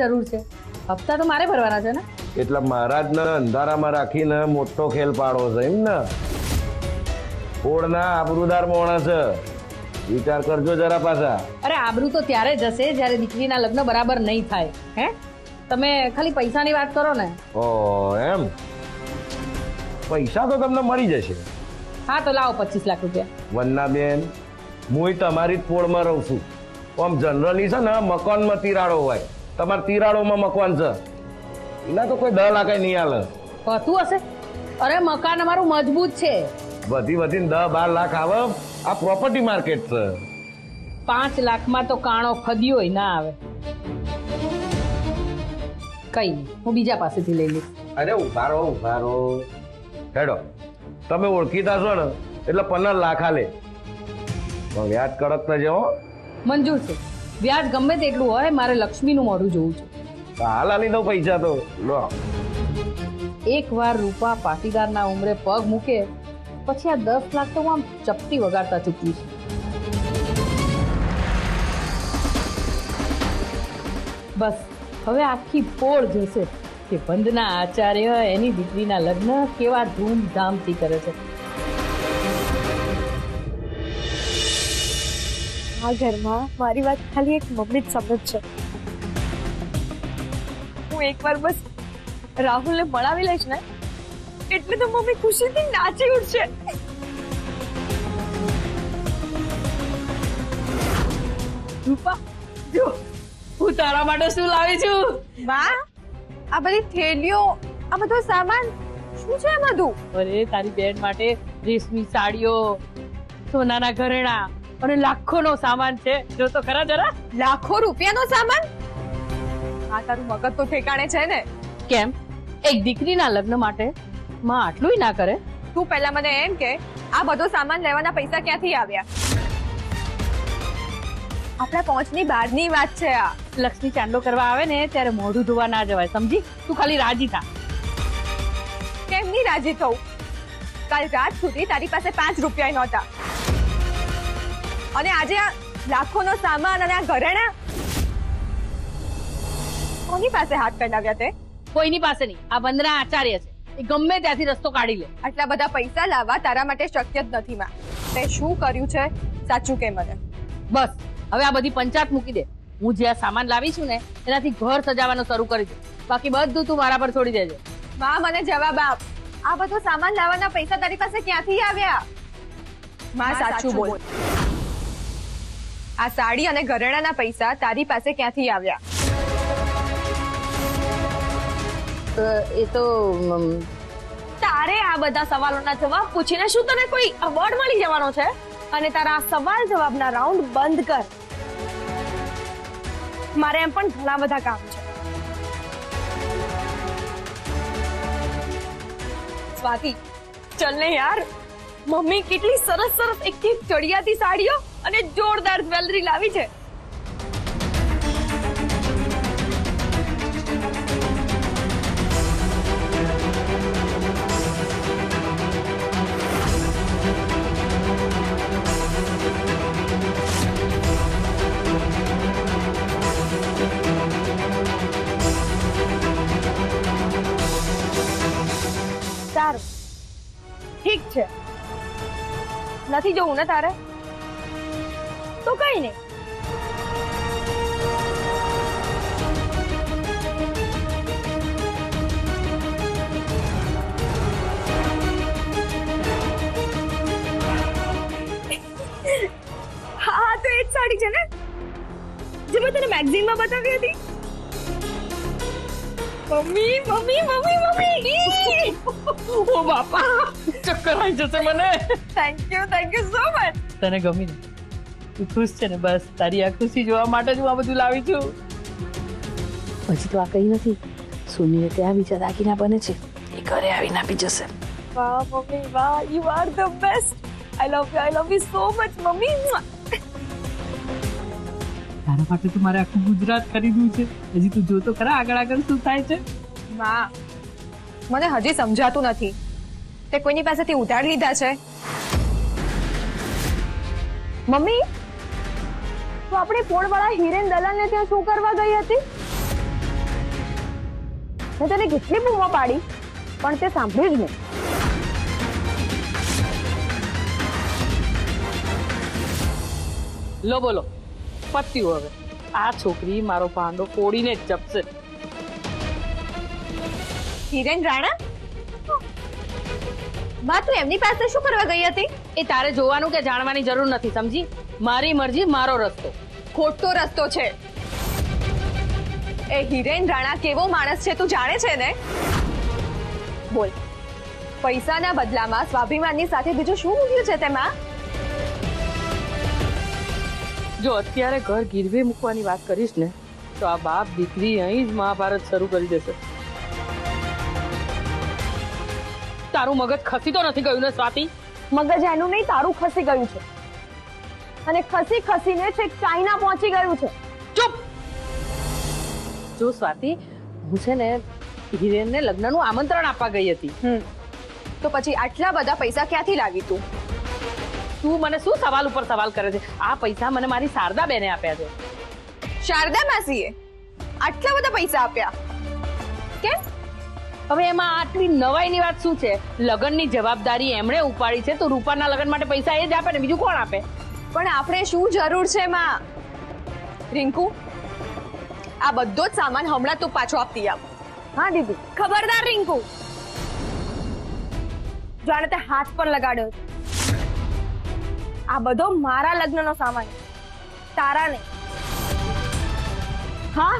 જરૂર છે? હપ્તા તો મારે ભરવાના છે ને. એટલે મહારાજને અંધારામાં રાખીને મોટો ખેલ પાડવો છે એમ ને? ઓળના આબરૂદાર માણસ છે, વિચાર કરજો જરા પાછા. અરે આબરૂ તો ત્યારે જશે જ્યારે દીકરીના લગ્ન બરાબર નહીં થાય. હે, તમે ખાલી પૈસાની વાત કરો ને. ઓ એમ? પૈસા તો તમને મળી જશે. હા તો લાવો 25 લાખ રૂપિયા. વન્નાબેન, હું તમારી જ પોળમાં રહું છું. આમ જનરલી છે ને મકાનમાં તિરાડો હોય, તમારે તિરાડોમાં મકાન છે, એના તો કોઈ 10 લાખ નહીં હાલે. હોતું હશે? અરે મકાન અમારું મજબૂત છે. વધીને 10-12 લાખ આવે. આ પ્રોપર્ટી માર્કેટ છે. 5 લાખમાં તો કાણો ખદ્યો ના આવે. કઈ નહીં, હું બીજા પાસેથી લઈ લઈશ. અરે ઉભા રહો હેડો, તમે ઓળખીતા છો ને એટલે 15 લાખ હાલે, પણ વ્યાજ કડક થશે હો. મંજૂર છે, વ્યાજ ગમે તેટલું હોય, મારે લક્ષ્મીનું મોઢું જોવું છે. હાલ આલી દઉં પૈસા તો લો. એકવાર રૂપા પાટીદારના ઉંમરે પગ મૂકે પછી આ 10 લાખ તો હું આમ ચપટી વગાડતા ચૂકવીશ. બસ હવે આખી પોળ જશે કે બંધના આચાર્ય એની દીકરીના લગ્ન કેવા ધૂમધામથી કરે છે. આ ઘરમાં મારી વાત ખાલી એક મમ્મી જ સમજ છે. હું એકવાર બસ રાહુલને મળાવી લઈશ ને એટલે તો મમ્મી ખુશીથી નાચી ઉઠશે. રૂપા જો હું તારા માટે શું લાવી છું. વાહ, આ બધી થેલીઓ, આ બધો સામાન શું છે બધું? અરે તારી બેન માટે રેશમી સાડીઓ, સોનાના ઘરેણા અને લાખોનો સામાન છે. જો તો ખરા જરા. લાખો રૂપિયાનો સામાન? આ તારું મગજ તો ઠેકાણે છે ને? કેમ, એક દીકરીના લગ્ન માટે માં આટલું ના કરે? તું પહેલા મને એમ કે આ બધો સામાન લેવાના પૈસા ક્યાંથી આવ્યા? આપણા પહોંચની બહારની વાત છે આ. લક્ષ્મી ચાંદલો કરવા આવે ને ત્યારે મોઢું ધોવા ના જવાય, સમજી? તું ખાલી રાજી થા. કેમ નહીં રાજી થવું? કાલ રાત સુધી તારી પાસે 5 રૂપિયા નહોતા, અને આજે આ લાખોનો સામાન અને આ ઘરેણા કોની પાસે હાથ કઢાવ્યા તે? કોઈની પાસે નહીં. આ બંધના આચાર્ય છે, એ ગમે ત્યાંથી રસ્તો કાઢી લે. આટલા બધા પૈસા લાવવા તારા માટે શક્ય જ નથી માં. તે શું કર્યું છે સાચું કે મને? બસ હવે આ બધી પંચાયત મૂકી દે. હું જે આ સામાન લાવી છું ને એનાથી ઘર સજાવવાનું શરૂ કરી દે. બાકી બધું તું મારા પર છોડી દેજે. માં મને જવાબ આપ. આ બધો સામાન લાવવાના પૈસા તારી પાસે ક્યાંથી આવ્યા? માં સાચું બોલ. આ સાડી અને ઘરેણાના પૈસા તારી પાસે ક્યાંથી આવ્યા? એ તો તારે આ બધા સવાલોના જવાબ પૂછીને શું તને કોઈ અવોર્ડ મળી જવાનો છે? અને તારા આ સવાલ જવાબના રાઉન્ડ બંધ કર. મારે એમ પણ ઘણા બધા કામ છે. સ્વાતિ, ચલ ને યાર. મમ્મી કેટલી સરસ સરસ એકથી ચડિયાતી સાડીઓ અને જોરદાર જ્વેલરી લાવી છે. સારું, ઠીક છે. નથી જોવું ને તારે તો કઈ નહીં. હા તો એ જ સાડી છે ને જે મેં તને મેગઝીનમાં બતાવી હતી? મમ્મી મમ્મી મમ્મી મમ્મી ઓ બાપા, ચક્કર આવી જશે મને. Thank you so much. તને ગમી ને? તું ખુશ છે ને? બસ તારી આ ખુશી જોવા માટે જ હું આ બધું લાવી છું. પછી તો આ કઈ નથી. સોનીએ ત્યાં બીજા દાગીના બને છે, એ ઘરે આવીને આપી જશે. વાહ મમ્મી વાહ, you are the best. I love you so much mummy. તારા માટે તો મારે આખું ગુજરાત ખરીદ્યું છે. હજી તું જોતો ખરા આગળ આગળ શું થાય છે. માં, મને હજી સમજાતું નથી તે કોઈની પાસેથી ઉધાર લીધા છે? મમ્મી, તો આપણે પોળવાળા હિરેન દલાલને ત્યાં શું કરવા ગઈ હતી? મેં તને કેટલી બૂમો પાડી પણ તે સાંભળ્યું જ નહીં. લો બોલો, પત્યું હવે. આ છોકરી મારો પાંડો ફોડીને જ જપશે. હિરેન રાણા, બા તું એમની પાસે શું કરવા ગઈ હતી? એ તારે જોવાનું કે જાણવાની જરૂર નથી, સમજી? મારી મરજી, મારો રસ્તો. ખોટો રસ્તો છે. એ હિરેન રાણા કેવો માણસ છે તું જાણે છે ને? બોલ, પૈસાના બદલામાં સ્વાભિમાનની સાથે બીજું શું મૂક્યું છે તેમાં? જો અત્યારે ઘર ગીરવે મૂકવાની વાત કરીશ ને તો આ બાપ દીકરી અહીં જ મહાભારત શરૂ કરી દેશે. તારું મગજ ખસી તો નથી ગયું ને સ્વાતિ? મગજ એનું નહીં, તારું ખસી ગયું છે. અને ખસી ખસીને છેક ચાઇના પહોંચી ગયું છે. ચૂપ! જો સ્વાતિ, હું છે ને હિરેનને લગ્નનું આમંત્રણ આપવા ગઈ હતી. તો પછી આટલા બધા પૈસા ક્યાંથી લાવી તું? તું મને શું સવાલ ઉપર સવાલ કરે છે? આ પૈસા મને મારી શારદા બેને આપ્યા છે. શારદા માસીએ આટલા બધા પૈસા આપ્યા? કેમ? હવે એમાં આટલી નવાઈની વાત શું છે? લગ્નની જવાબદારી એમણે ઉપાડી છે તો રૂપાના લગ્ન માટે પૈસા એ જ આપે ને, બીજું કોણ આપે? પણ આપણે શું જરૂર છે માં? રિંકુ, આ બધો જ સામાન હમણાં તું પાછો આપતી આવ. હા દીદી. ખબરદાર રિંકુ, જાણે તે હાથ પર લગાડ્યો. આ બધો મારા લગ્નનો સામાન, તારા નહીં. હા,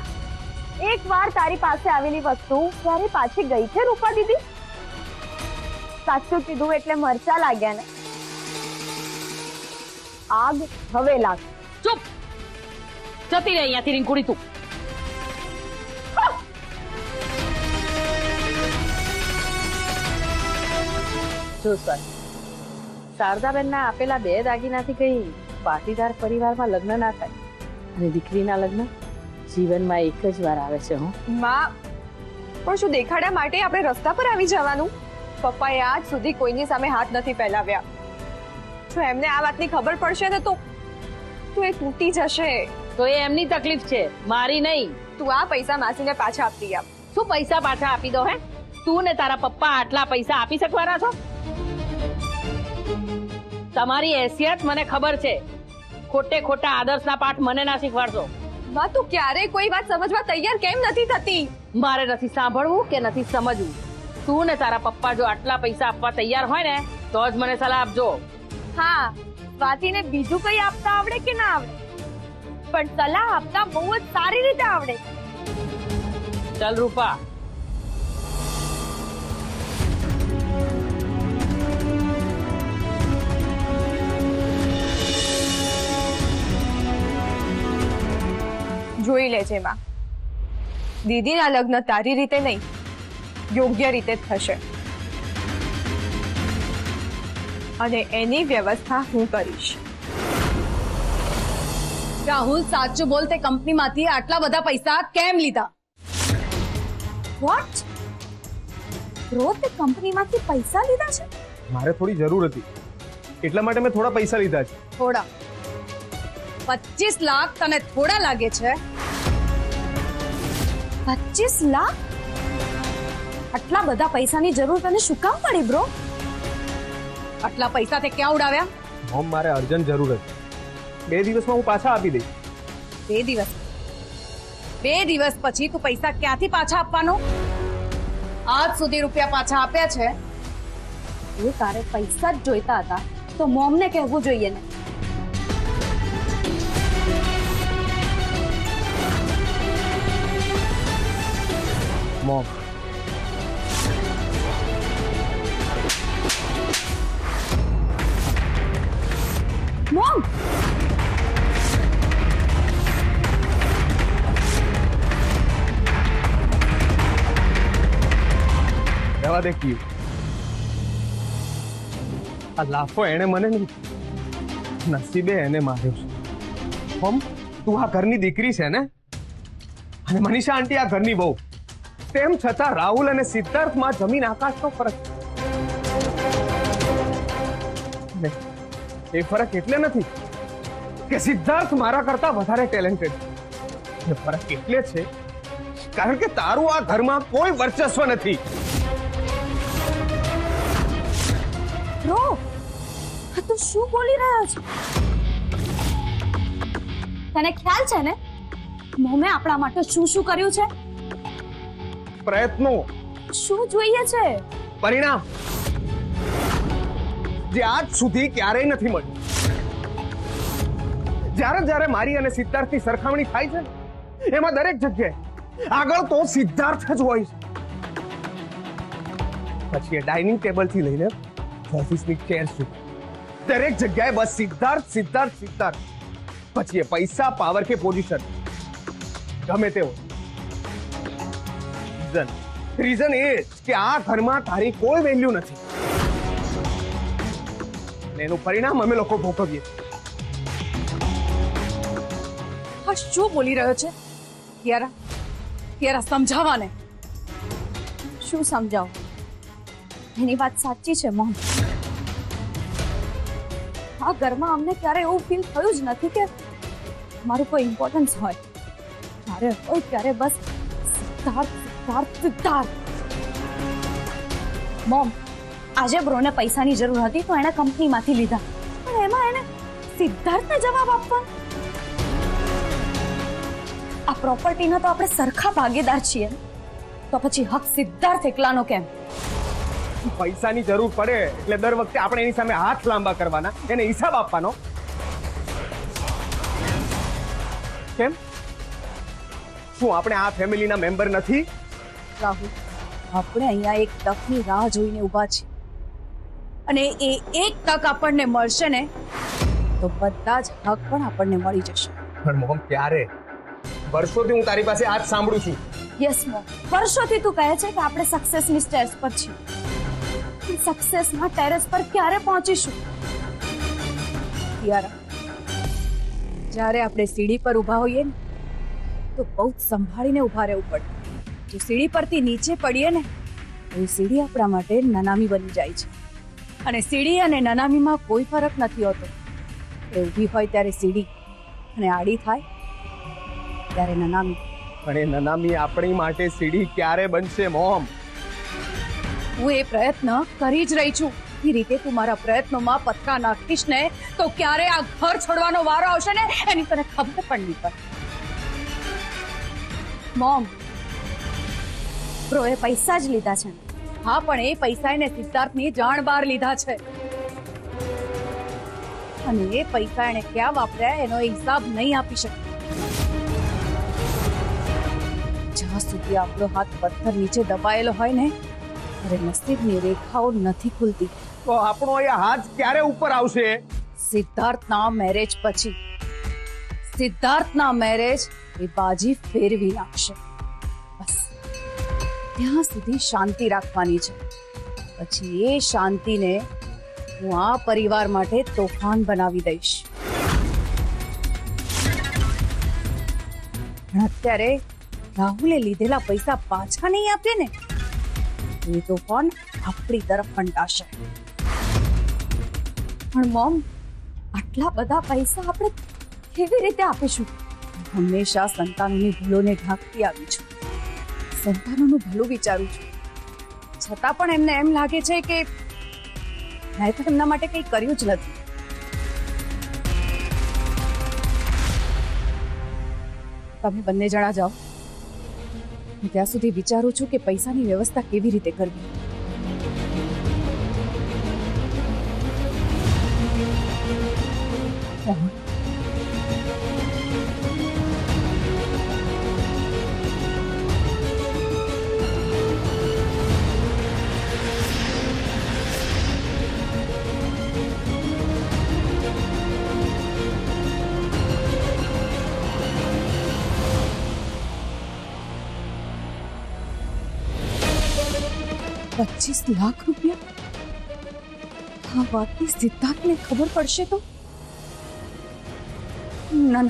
એક વાર તારી પાસે આવેલી વસ્તુ ત્યારે પાછી ગઈ છે રૂપા દીદી? સાચું કીધું એટલે મરચા લાગ્યા ને? આગ હવે લાગ. ચૂપ! જતી રહે અહીંયાથી રીંકુડી તું. જો સર, શારદાબેનના આપેલા 2 દાગીનાથી કઈ પાટીદાર પરિવારમાં લગ્ન ના થાય. અને દીકરીના લગ્ન જીવનમાં એક જ વાર આવે છે. માં, પણ શું દેખાડ્યા માટે આપણે રસ્તા પર આવી જવાનું? પપ્પાએ આજ સુધી કોઈની સામે હાથ નથી ફેલાવ્યા. જો એમને આ વાતની ખબર પડશે ને તો એ તૂટી જશે. તો એ એમની તકલીફ છે, મારી નહીં. તું આ પૈસા માસીને પાછા આપતી આપ. શું પૈસા પાછા આપી દો? હે, તું ને તારા પપ્પા આટલા પૈસા આપી શકવાના છો? તમારી હેસિયત મને ખબર છે. ખોટે ખોટા આદર્શના પાઠ મને ના શીખવાડશો. માં, તું ક્યારે કોઈ વાત સમજવા તૈયાર કેમ નથી થતી? મારે નથી સાંભળવું કે નથી સમજવું. તું ને તારા પપ્પા જો આટલા પૈસા આપવા તૈયાર હોય ને તો જ મને સલાહ આપજો. હા, સ્વાતિને બીજું કઈ આપતા આવડે કે ના આવડે, પણ સલાહ આપતા બહુ જ સારી રીતે આવડે. ચલ રૂપા. જોઈ લે છે માં, દીદીના લગ્ન તારી રીતે નહીં, યોગ્ય રીતે જ થશે. અને એની વ્યવસ્થા હું કરીશ. રાહુલ, સાચું બોલ, તે કંપનીમાંથી આટલા બધા પૈસા કેમ લીધા? વોટ? બ્રો, તે કંપનીમાંથી પૈસા લીધા છે? મારે થોડી જરૂર હતી એટલા માટે મેં થોડા પૈસા લીધા છે. થોડા? 25 લાખ તને થોડા લાગે છે? 25 લાખ? આટલા બધા પૈસાની જરૂર તને શું કામ પડી બ્રો? આટલા પૈસા તે ક્યાં ઉડાવ્યા? મોમ, મારે અર્જન્ટ જરૂર હતી. 2 દિવસમાં હું પાછા આપી દઈશ. 2 દિવસ? 2 દિવસ પછી તું પૈસા ક્યાંથી પાછા આપવાનો? આજ સુધી રૂપિયા પાછા આપ્યા છે. એ તારે પૈસા જ જોઈતા હતા તો મોમને કહેવું જોઈએ ને. મોમ, મોમ, રહેવા દે કી. આ લાફો એને મને નહીં, નસીબે એને માર્યો છે. મોમ, તું આ ઘરની દીકરી છે ને, અને મનીષા આંટી આ ઘરની બહુ. તેમ છતાં રાહુલ અને સિદ્ધાર્થમાં જમીન આકાશનો ફરક છે. એ ફરક એટલે નથી કે સિદ્ધાર્થ મારા કરતા વધારે ટેલેન્ટેડ. એ ફરક એટલે છે કે કારણ કે તારું આ ઘરમાં કોઈ વર્ચસ્વ નથી. બ્રો, આ તું શું બોલી રહ્યો છે? તને ખ્યાલ છે ને મોમે આપણા માટે શું શું કર્યું છે? પ્રયત્નો, શું જોઈએ છે? પરિણામ જે આજ સુધી ક્યારેય નથી મળ્યું. જ્યારે મારી અને સિદ્ધાર્થની સરખામણી થાય છે ને, એમાં દરેક જગ્યાએ આગળ તો સિદ્ધાર્થ જ હોય છે. પછી એ ડાઇનિંગ ટેબલ થી લઈને ઓફિસની ચેર સુધી દરેક જગ્યાએ બસ સિદ્ધાર્થ સિદ્ધાર્થ સિદ્ધાર્થ. પછી એ પૈસા, પાવર કે પોઝિશન ગમે તે હોય, રીઝન એ જ કે આ ઘરમાં તારી કોઈ વેલ્યુ નથી. અને એનું પરિણામ અમે લોકો ભોગવીએ. આ શું બોલી રહ્યો છે? યારા સમજાવાને. શું સમજાવું? એની વાત સાચી છે મોમ. આ ઘરમાં અમને ક્યારે એવું ફીલ થયું જ નથી કે મારું કોઈ ઇમ્પોર્ટન્સ હોય. જ્યારે હોય ત્યારે બસ સિદ્ધાર્થ સિદ્ધાર્થ સિદ્ધાર્થ. મોમ, આજે બ્રોને પૈસાની જરૂર હતી તો એણે કંપનીમાંથી લીધા, પણ એમાં એને સિદ્ધાર્થને જવાબ આપવા. આ પ્રોપર્ટીના તો આપણે સરખા ભાગીદાર છીએ, તો પછી હક સિદ્ધાર્થ એકલાનો કેમ? પૈસાની જરૂર પડે એટલે દર વખતે આપણે એની સામે હાથ લાંબા કરવાના, એને હિસાબ આપવાનો. કેમ? શું આપણે આ ફેમિલીના મેમ્બર નથી? રાહુલ, આપણે અહીંયા એક તકની રાહ જોઈને ઊભા છીએ, અને એ એક તક આપણને મળશે ને તો બધા જ હક પણ આપણને મળી જશે. પણ મોમ, ક્યારે? વર્ષોથી હું તારી પાસે આજ સાંભળું છું. યસ મોમ, વર્ષોથી તું કહે છે કે આપણે સક્સેસની સ્ટેજ પર છીએ. સક્સેસના ટેરેસ પર ક્યારે પહોંચીશું? યારા, જ્યારે આપણે સીડી પર ઊભા હોઈએ ને તો બહુ સંભાળીને ઊભા રહેવું પડે. જો સીડી પરથી નીચે પડીએ ને તો એ સીડી આપણા માટે નનામી બની જાય છે. અને સીડી અને નનામીમાં કોઈ ફરક નથી હોતો. એ ઊભી હોય ત્યારે સીડી અને આડી થાય ત્યારે નનામી. અને નનામી આપણી માટે સીડી ક્યારે બનશે મોમ? હું એ પ્રયત્ન કરી જ રહી છું. એ રીતે તું મારા પ્રયત્નોમાં પથરા નાખીશ ને તો ક્યારે આ ઘર છોડવાનો વારો આવશે ને એની તને ખબર પણ નહીં પડે. મોમ, બ્રોએ પૈસા જ લીધા છે. હા, પણ એ પૈસા એને સિદ્ધાર્થની જાણ બહાર લીધા છે, અને એ પૈસા એને ક્યાં વાપર્યા એનો હિસાબ નહીં આપી શકે. જ્યાં સુધી આપણો હાથ પથ્થર નીચે દબાયેલો હોય ને ત્યારે નસીબની રેખાઓ નથી ખુલતી. તો આપણો એ હાથ ક્યારે ઉપર આવશે? સિદ્ધાર્થના મેરેજ પછી. સિદ્ધાર્થના મેરેજ એ બાજી ફેરવી નાખશે. બસ ત્યાં સુધી શાંતિ રાખવાની છે. પછી એ શાંતિને હું આ પરિવાર માટે તોફાન બનાવી દઈશ. પણ અત્યારે રાહુલે લીધેલા પૈસા પાછા નહીં આપે ને એ તોફાન આપણી તરફ ફંટાશે. પણ મોમ, આટલા બધા પૈસા આપણે કેવી રીતે આપીશું? હંમેશા સંતાનોની ભૂલોને ઢાંકતી આવી છું. સંતાનોનું ભલું વિચારું છું, છતાં પણ એમને એમ લાગે છે કે મેં તો એમના માટે કંઈ કર્યું જ નથી. તમે બંને જણા જાઓ, હું ત્યાં સુધી વિચારું છું કે પૈસાની વ્યવસ્થા કેવી રીતે કરવી. ₹25 લાખ? આ વાતની સિદ્ધાર્થને ખબર પડશે તો? ના,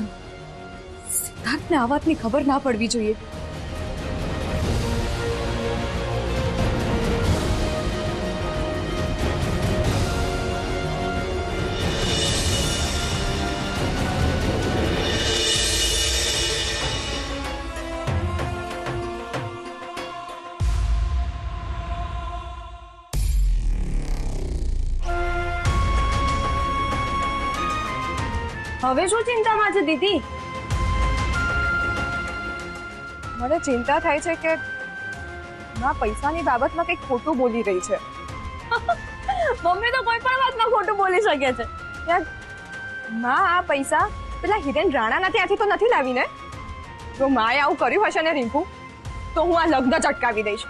સિદ્ધાર્થને આ વાતની ખબર ના પડવી જોઈએ. હવે શું ચિંતામાં છે દીદી? મને ચિંતા થાય છે કે ના પૈસાની બાબતમાં કંઈક ખોટું બોલી રહી છે. મમ્મી તો કોઈ પણ વાતમાં ખોટું બોલી શકે છે. યાર માં આ પૈસા પેલા હિરેન રાણાના ત્યાંથી તો નથી લાવી ને? જો માએ આવું કર્યું હશે ને રિંકુ, તો હું આ લગ્ન જ અટકાવી દઈશ.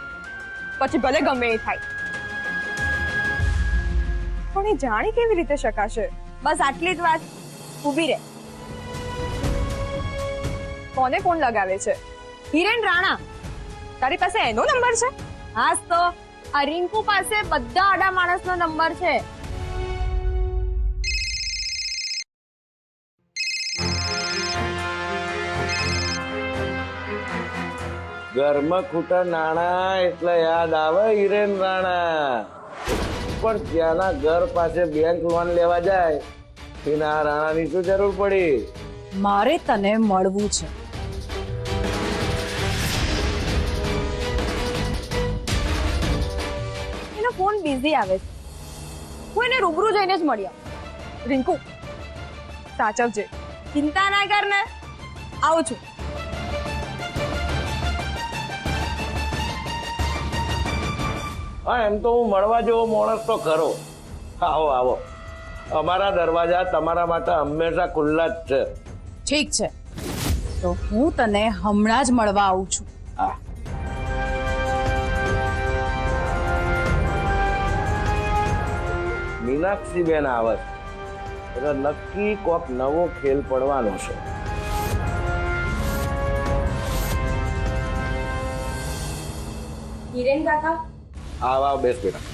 પછી ભલે ગમે એ થાય. પણ એ જાણી કેવી રીતે શકાશે? બસ આટલી જ વાત. ઊભી રહે. કોને ફોન લગાવે છે? હિરેન રાણા. તારી પાસે એનો નંબર છે? હાસ તો આ રિંકુ પાસે બધા આડા માણસનો નંબર છે. ઘરમાં ખૂટા નાણા એટલે યાદ આવે હિરેન રાણા. પણ ત્યાંના ઘર પાસે બેંક લોન લેવા જાય એના રાણાની શું જરૂર પડી? મારે તને મળવું છે. એનો ફોન બિઝી આવે છે. હું એને રૂબરૂ જઈને જ મળ્યા. રિંકુ સાચવજે. ચિંતા ના કર ને, આવું છું. હા, એમ તો હું મળવા જેવો માણસ તો ખરો. આવો આવો, અમારા દરવાજા તમારા માટે હંમેશા ખુલ્લા જ છે. ઠીક છે, તો હું તને હમણાં જ મળવા આવું છું. હા. મીનાક્ષી બેન આવે છે એટલે નક્કી કોક નવો ખેલ પડવાનો છે. હિરેન કાકા, આવ બેસ બેટા.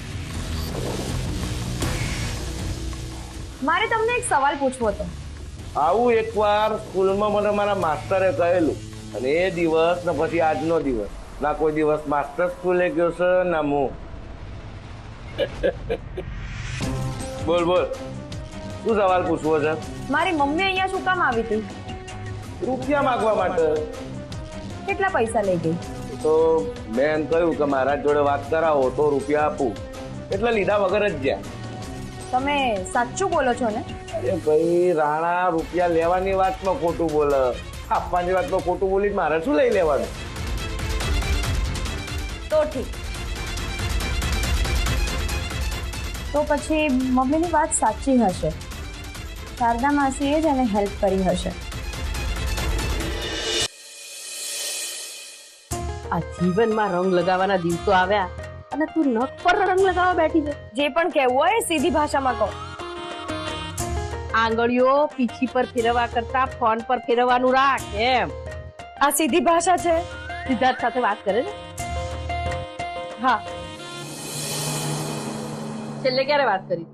મારે તમને એક સવાલ પૂછવો હતો. આવું એકવાર સ્કૂલમાં મને મારા માસ્ટરે કહેલું, અને એ દિવસ ને પછી આજનો દિવસ, ના કોઈ દિવસ માસ્ટર સ્કૂલે ગયો છે ના હું. બોલ બોલ, શું સવાલ પૂછવો છે? મારી મમ્મી અહીંયા શું કામ આવી હતી? રૂપિયા માંગવા માટે. કેટલા પૈસા લઈ ગઈ? તો મેં એમ કહ્યું કે મારા જોડે વાત કરાવો તો રૂપિયા આપું, એટલે લીધા વગર જ ગયા. તમે સાચું બોલો છો ને? અરે ભાઈ, રાણા રૂપિયા લેવાની વાતમાં ખોટું બોલે, આપવાની વાતમાં ખોટું બોલી મારે શું લઈ લેવાનું? તો ઠીક. તો પછી મમ્મીની વાત સાચી હશે. શારદા માસીએ જ એને હેલ્પ કરી હશે. આ જીવનમાં રંગ લગાવવાના દિવસો આવ્યા અને તું નખ પર રંગ લગાવવા બેઠી છે. જે પણ કહેવું હોય સીધી ભાષામાં કહો. આંગળીઓ પીછી પર ફેરવવા કરતા ફોન પર ફેરવવાનું રાખ. એમ આ સીધી ભાષા છે? સિદ્ધાર્થ સાથે વાત કરે છે? હા. છેલ્લે ક્યારે વાત કરી?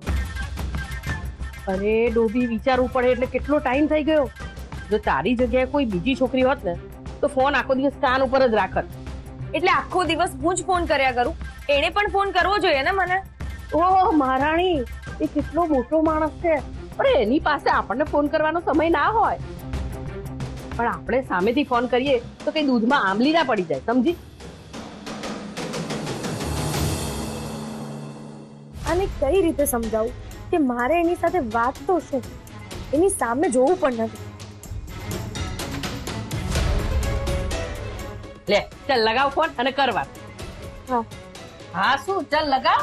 અરે ડોબી, વિચારવું પડે એટલે કેટલો ટાઈમ થઈ ગયો. જો તારી જગ્યાએ કોઈ બીજી છોકરી હોત ને તો ફોન આખો દિવસ કાન ઉપર જ રાખત. એટલે આખો દિવસ હું જ ફોન કર્યા કરું? એને પણ ફોન કરવો જોઈએ ને મને? ઓહ મહારાણી, એ કેટલો મોટો માણસ છે, અરે એની પાસે આપણને ફોન કરવાનો સમય ના હોય. પણ આપણે સામેથી ફોન કરીએ તો કઈ દૂધમાં આંબલી ના પડી જાય, સમજી? આને કઈ રીતે સમજાવું કે મારે એની સાથે વાત તો શું, એની સામે જોવું પણ નથી. લે ચાલ લગાવ ફોન અને કર વાત. હા હા શું, ચાલ લગાવ.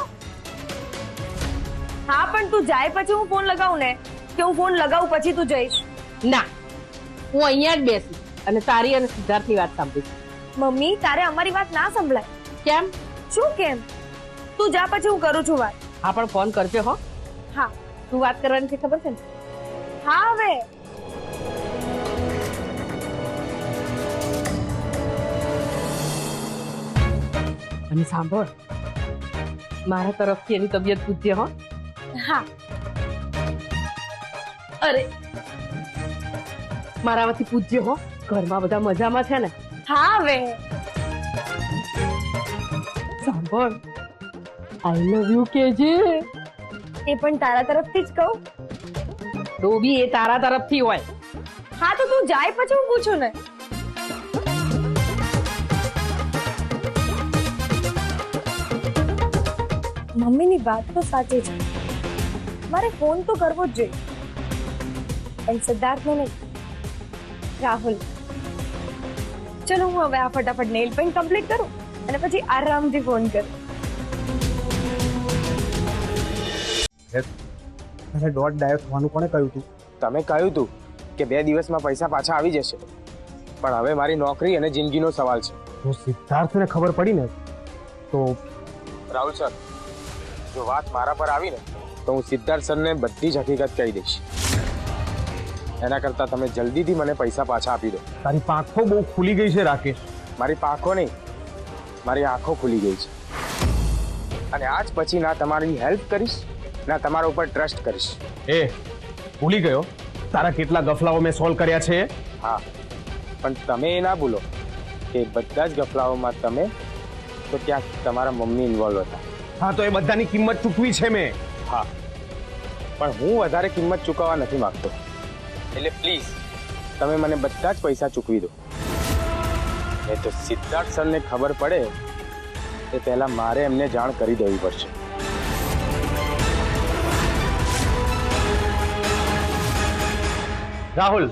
હા, પણ તું જાય પછી હું ફોન લગાવું ને, કે હું ફોન લગાવું પછી તું જઈશ? ના, હું અહીંયા જ બેસી અને તારી અને સિદ્ધાર્થની વાત સાંભળીશ. મમ્મી, તારે અમારી વાત ના સંભળાય. કેમ? શું કેમ? તું જા પછી હું કરું છું વાત. હા પણ ફોન કરજે હો. હા. તું વાત કરવાની છે ખબર છે ને? હા. હવે અને સાંભળ, મારા તરફથી એની તબિયત પૂછજે હો. હા. અરે મારા વતી પૂછજે હો. ઘરમાં બધા મજામાં છે ને? હા. હવે સાંભળ, આઈ લવ યુ કેજે. એ પણ તારા તરફથી જ કહું? ડોબી, એ તારા તરફથી હોય. હા, તો તું જાય પછી હું પૂછું ને. મમ્મીની વાત તો સાચી છે, મારે ફોન તો કરવો જ જોઈએ. પણ સિદ્ધાર્થને નહીં, રાહુલ. ચલો હું હવે આ ફટાફટ નેલ પેન્ટ કમ્પ્લીટ કરું અને પછી આરામથી ફોન કરું. અરે ડોટ ડાયો થવાનું કોણે કહ્યું તું? તમે કહ્યું તું કે 2 દિવસમાં પૈસા પાછા આવી જશે, પણ હવે મારી નોકરી અને જિંદગીનો સવાલ છે. જો સિદ્ધાર્થને ખબર પડી ને તો રાહુલ સર, જો વાત મારા પર આવી ને તો હું સિદ્ધાર્થ સરને બધી જ હકીકત કહી દઈશ. એના કરતાં તમે જલ્દીથી મને પૈસા પાછા આપી દો. તારી પાંખો બહુ ખુલી ગઈ છે રાકેશ. મારી પાંખો નહીં, મારી આંખો ખુલી ગઈ છે. અને આજ પછી ના તમારી હેલ્પ કરીશ ના તમારા ઉપર ટ્રસ્ટ કરીશ. એ ભૂલી ગયો તારા કેટલા ગફલાઓ મેં સોલ્વ કર્યા છે? હા, પણ તમે એ ના ભૂલો કે બધા જ ગફલાઓમાં તમે તો ક્યાંક તમારા મમ્મી ઇન્વોલ્વ હતા. હા, તો એ બધાની કિંમત ચૂકવી છે મેં. હા, પણ હું વધારે કિંમત ચૂકવવા નથી માંગતો. એટલે પ્લીઝ તમે મને બધા જ પૈસા ચૂકવી દો. એ તો સિદ્ધાર્થ સરને ખબર પડે એ પહેલા મારે એમને જાણ કરી દેવી પડશે. રાહુલ,